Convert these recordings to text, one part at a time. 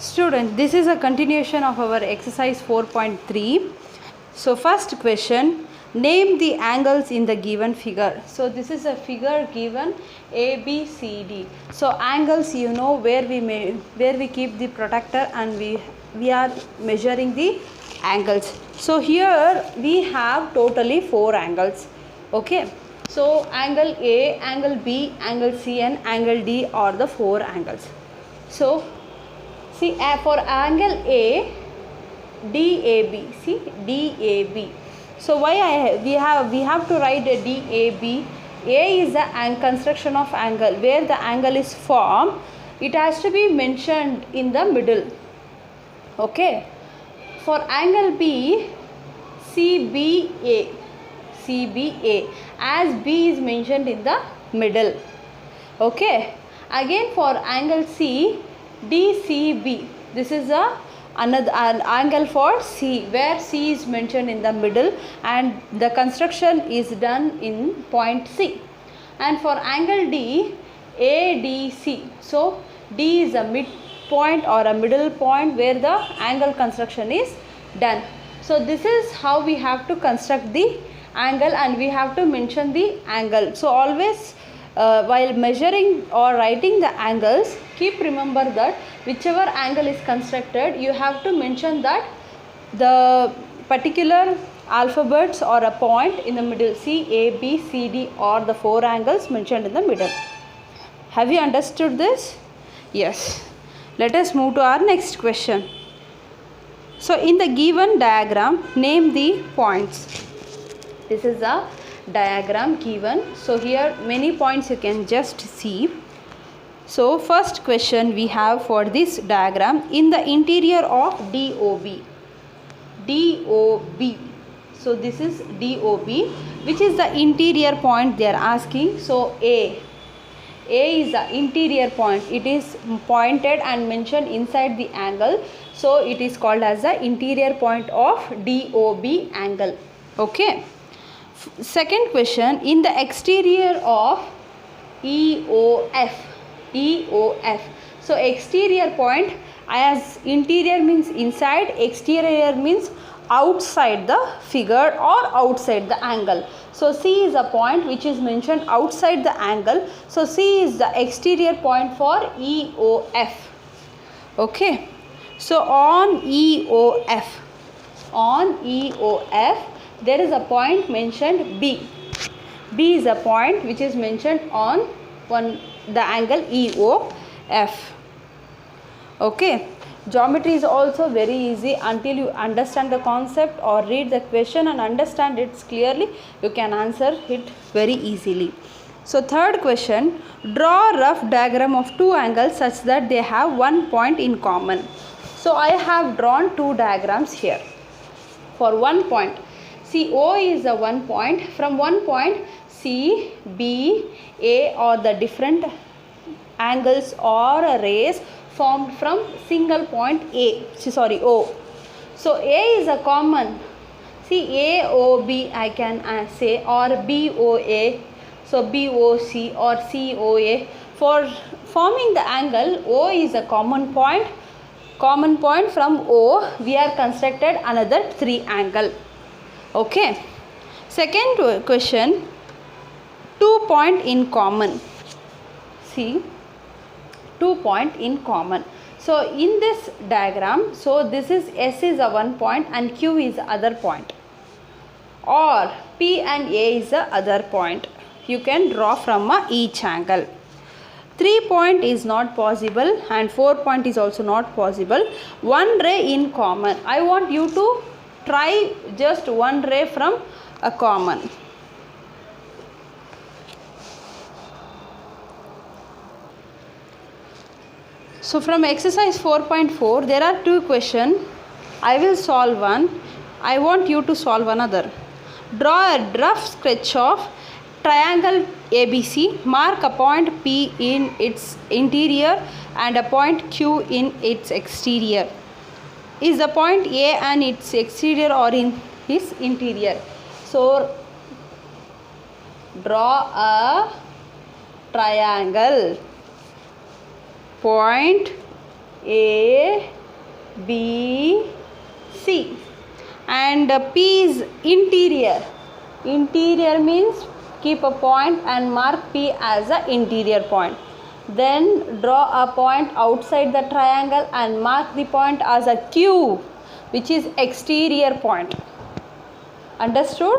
Student, this is a continuation of our exercise 4.3. So first question, name the angles in the given figure. So this is a figure given A, B, C, D. So angles, you know, where we keep the protractor and we are measuring the angles. So here we have totally 4 angles. Okay. So angle A, angle B, angle C and angle D are the 4 angles. So see, for angle A, DAB, see DAB. So why we have to write a DAB. A is the construction of angle. Where the angle is formed, it has to be mentioned in the middle. Okay. For angle B, CBA, CBA, as B is mentioned in the middle. Okay. Again for angle C, DCB, this is another angle for C, where C is mentioned in the middle and the construction is done in point C. And for angle D, ADC, so D is a midpoint or a middle point where the angle construction is done. So this is how we have to construct the angle and we have to mention the angle. So always while measuring or writing the angles, keep remember that whichever angle is constructed, you have to mention that the particular alphabets or a point in the middle. C, A, B, C, D are the 4 angles mentioned in the middle. Have you understood this? Yes. Let us move to our next question. So in the given diagram, name the points. This is a diagram given. So here many points you can just see. So first question we have for this diagram, in the interior of DOB. DOB. So this is DOB, which is the interior point they are asking. So A is the interior point. It is pointed and mentioned inside the angle. So it is called as the interior point of DOB angle. Okay. Second question, in the exterior of EOF. EOF. So exterior point, as interior means inside, exterior means outside the figure or outside the angle. So C is a point which is mentioned outside the angle. So C is the exterior point for EOF. Okay. So on EOF, there is a point mentioned B. B is a point which is mentioned on the angle EOF. Okay. Geometry is also very easy. Until you understand the concept or read the question and understand it clearly, you can answer it very easily. So third question, draw a rough diagram of 2 angles such that they have one point in common. So I have drawn 2 diagrams here. For 1 point, see, O is the 1 point. From 1 point, C, B, A are the different angles or rays formed from single point O. So A is a common. See, AOB I can say, or BOA. So BOC or COA. For forming the angle, O is a common point. Common point from O, we are constructed another 3 angle. Okay. Second question, 2 point in common. See, 2 point in common. So in this diagram, so this is S is a 1 point and Q is the other point, or P and A is the other point. You can draw from each angle. 3 point is not possible and 4 point is also not possible. 1 ray in common. I want you to try just 1 ray from a common. So from exercise 4.4, there are 2 questions. I will solve one. I want you to solve another. Draw a rough sketch of triangle ABC. Mark a point P in its interior and a point Q in its exterior. Is the point A and its exterior or in its interior? So draw a triangle. Point A, B, C. And P is interior. Interior means keep a point and mark P as a interior point. Then draw a point outside the triangle and mark the point as a Q, which is exterior point. Understood?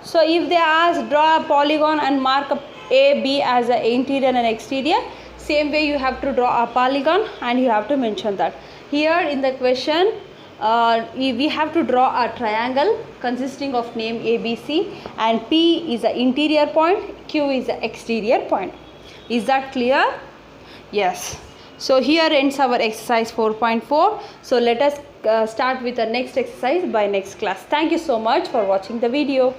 So if they ask draw a polygon and mark A, B as a interior and exterior, same way you have to draw a polygon and you have to mention that. Here in the question we have to draw a triangle consisting of name ABC, and P is the interior point, Q is the exterior point. Is that clear? Yes. So here ends our exercise 4.4. So let us start with the next exercise by next class. Thank you so much for watching the video.